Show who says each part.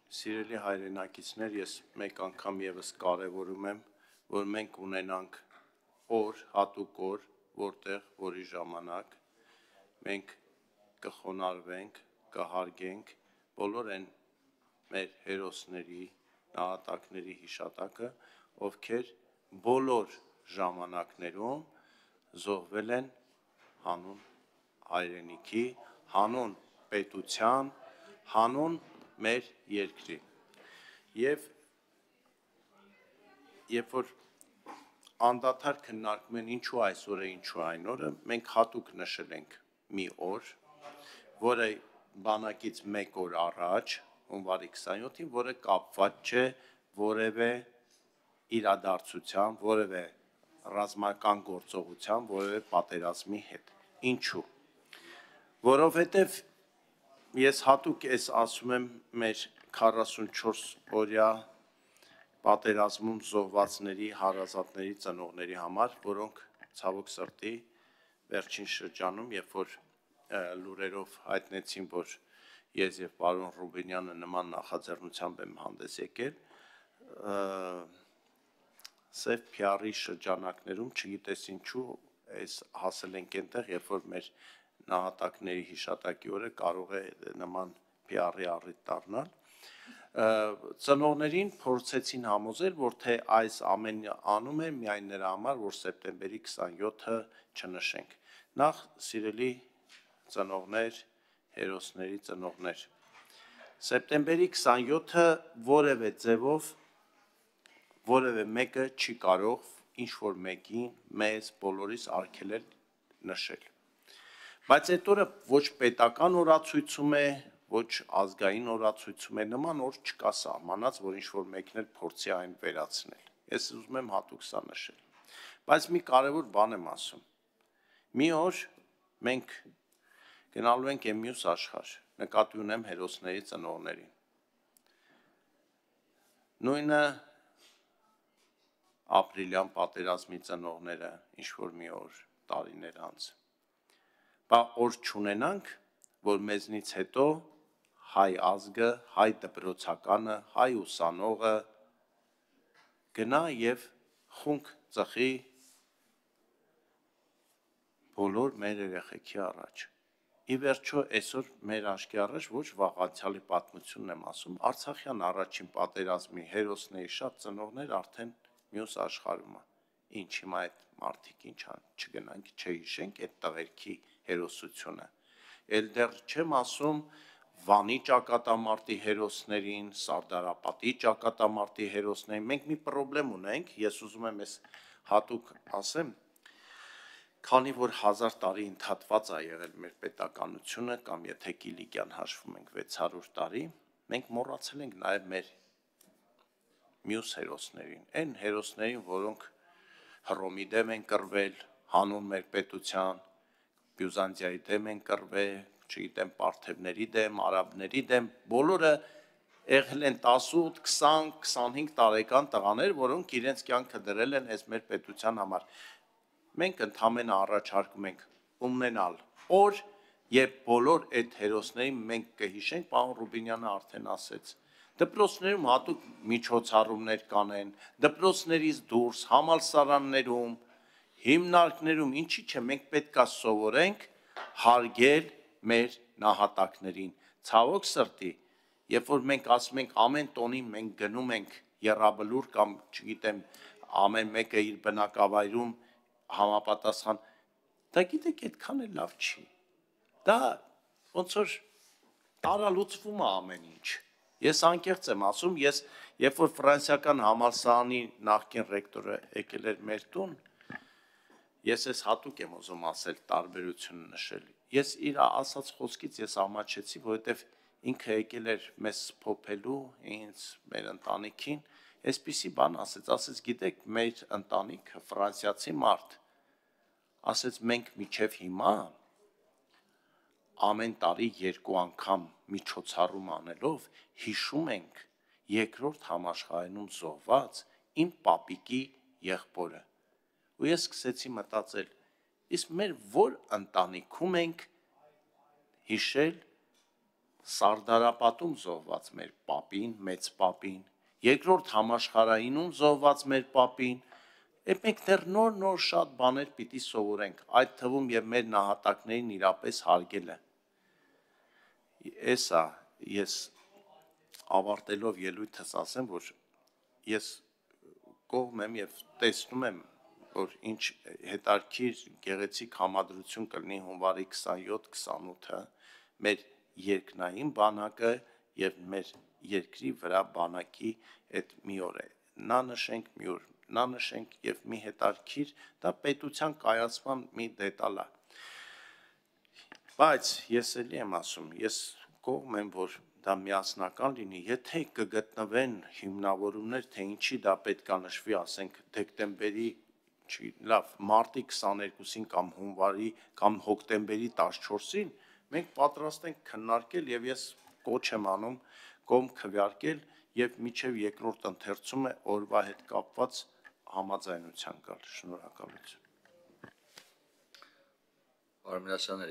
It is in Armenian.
Speaker 1: Սիրելի հայրենակիցներ, ես մեկ անգամ եւս կարևորում եմ, որ մենք ունենանք հատուկ օր, որտեղ որի ժամանակ մենք կխոնարհվենք, կհարգենք բոլոր այն մեր հերոսների, նահատակների հիշատակը, ովքեր բոլոր ժամանակներում զոհվել են հանուն հայրենիքի, հանուն պետության, հանուն մեր երկրի։ Եվ երբ որ անդադար քննարկում են ինչու այսօր է, ինչու այն օրը, մենք հատուկ նշել ենք մի օր, որը բանակից մեկ օր առաջ, հունվարի 27-ին, որը կապված չէ որևէ իրադարձության, որևէ ռազմական գործողության, որևէ պատերազմի հետ։ Ինչու՞։ Որովհետև ես հատուկ ես ասում եմ մեր 44-օրյա պատերազմում զոհվածների, հարազատների, ծնողների համար, որոնք ցավոք սրտի վերջին շրջանում, երբ որ լուրերով հայտնեցին, որ ես եւ պարոն Ռուբինյանը նման նախաձեռնությամբ եմ հանդես եկել, սև PR-ի շրջանակներում, չգիտես ինչու, հասել ենք այնտեղ, երբ որ մեր նահատակների հիշատակի օրը կարող է նման PR-ի առիթ դառնալ, ծնողներին փորձեցին համոզել, որ թե այս ամենը անում է միայն նրա համար, որ սեպտեմբերի 27-ը չնշենք։ Նախ սիրելի ծնողներ, հերոսների ծնողներ, սեպտեմբերի 27-ը որևէ ձևով որևէ մեկը չի կարող ինչ-որ մեկին, մեզ, բոլորիս արգելել նշել։ Բայց այդ օրը ոչ պետական օրացույցում է, ոչ ազգային օրացույցում է, նման օր չկա սահմանած, որ ինչ-որ մեկն էլ փորձի այն վերացնել։ Ես ուզում եմ հատուկ սա նշել։ Բայց մի կարևոր բան եմ ասում։ Մի օր մենք գնալու ենք այն մյուս աշխարհ, նկատի ունեմ հերոսների ծնողներին։ Նույնը ապրիլյան պատերազմի ծնողները ինչ-որ մի օր տարիներ անց։ Բա օր չունենանք, որ մեզնից հետո հայ ազգը, հայ դպրոցականը, հայ ուսանողը գնա եւ խունկ ծխի բոլոր մեր երեխեքի առաջ։ Ի վերջո այսօր մեր աչքի առաջ ոչ վաղ անցյալի պատմությունն եմ ասում, Արցախյան առաջին պատերազմի հերոսների շատ ծնողներ արդեն մյուս աշխարհում են։ Ինչ հիմա այդ մարդիկ ինչ ան, չգնանք, չհիշենք այդ տղերքի հերոսությունը։ Էլ դեռ չեմ ասում Վանի ճակատամարտի հերոսներին, Սարդարապատի ճակատամարտի հերոսներին, մենք մի խնդրեմ ունենք, ես ուզում եմ հատուկ ասեմ, քանի որ 1000 տարի ընդհատված է եղել մեր պետականությունը, կամ եթե Կիլիկյան հաշվում ենք 600 տարի, մենք մոռացել ենք նաև մեր մյուս հերոսներին, այն հերոսներին, որոնք Հռոմի դեմ են կռվել, հանուն մեր պետության, Բյուզանդիայի դեմ են կռվել, չգիտեմ, պարթևների դեմ, արաբների դեմ, բոլորը եղել են 18, 20, 25 տարեկան տղաներ, որոնք իրենց կյանքը դրել են այս մեր պետության համար։ Մենք ընդհանրապես առաջարկում ենք ունենալ օր, երբ բոլոր այդ հերոսներին մենք կհիշենք, պարոն Ռուբինյանը արդեն ասեց։ Դպրոցներում հատուկ միջոցառումներ կանեն, դպրոցներից դուրս, համալսարաններում, հիմնարկներում, ինչի՞ չէ, մենք պետք է սովորենք հարգել մեր նահատակներին։ Ցավոք սրտի, երբ որ մենք ասում ենք ամեն տոնին մենք գնում ենք եռաբլուր կամ չգիտեմ, ամեն մեկը իր բնակավայրում համապատասխան, դա գիտեք այդքան էլ լավ չի։ Դա ոնց որ տարալուծվում է ամեն ինչ։ Ես անկեղծ եմ ասում, ես երբ որ ֆրանսիական համալսարանի նախկին ռեկտորը եկել էր մեր տուն, ես այս հատուկ եմ ուզում ասել տարբերություն նշել։ Ես իր ասած խոսքից ես ամաչեցի, որովհետև ինքը եկել էր մեզ փոփելու, ինձ, մեր ընտանիքին, այսպիսի բան ասեց, գիտեք, մեր ընտանիքը ֆրանսիացի մարդ, ասեց մենք միջև հիմա ամեն տարի 2 անգամ միջոցառում անելով հիշում ենք երկրորդ համաշխարհայնում զոհված իմ պապիկի եղբորը։ Ու ես սկսեցի մտածել, իսկ մեր որ ընտանիքում ենք հիշել Սարդարապատում զոհված մեր պապին, մեծ պապին, երկրորդ համաշխարհայինում զոհված մեր պապին, մենք դեռ նոր շատ բաներ պիտի սովորենք, այդ թվում եւ մեր նահատակներին իրապես հարգելը։ Էսա ես ավարտելով ելույթս ասեմ, որ ես կողմ եմ եւ տեսնում եմ, որ ինչ հետարքիր գեղեցիկ համադրություն կլինի հունվարի 27-28-ը մեր երկնային բանակը եւ մեր երկրի վրա բանակի այդ մի օր է։ Նա նշենք մի օր, նա նշենք եւ մի հետարքիր դա պետության կայացման մի դետալ է։ Բայց ես էլի եմ ասում, ես կողմ եմ, որ դա միասնական լինի, եթե կգտնվեն հիմնավորումներ, թե ինչի դա պետք է նշվի, ասենք դեկտեմբերի, լավ, մարտի 22-ին կամ հունվարի կամ հոկտեմբերի 14-ին, մենք պատրաստ ենք քննարկել եւ ես կոչ եմ անում կողմ քվեարկել եւ միջև երկրորդ ընթերցումը օրվա հետ կապված համաձայնության գալ։ Շնորհակալություն։
Speaker 2: Պարոն Մինասյան,